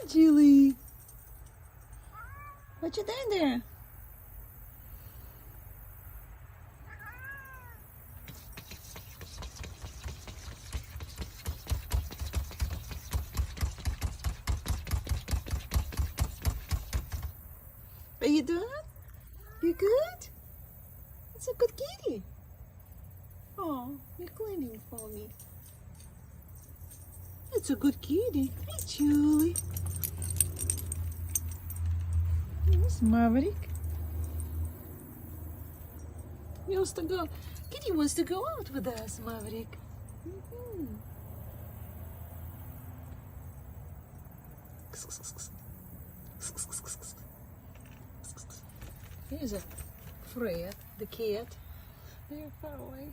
Hi, Julie. What you doing there? Are you doing? You good? It's a good kitty. Oh, you're cleaning for me. It's a good kitty. Hey, Julie. Here's Maverick. He wants to go. Kitty wants to go out with us, Maverick. Mm-hmm. Here's a Fred, the cat. They're far away.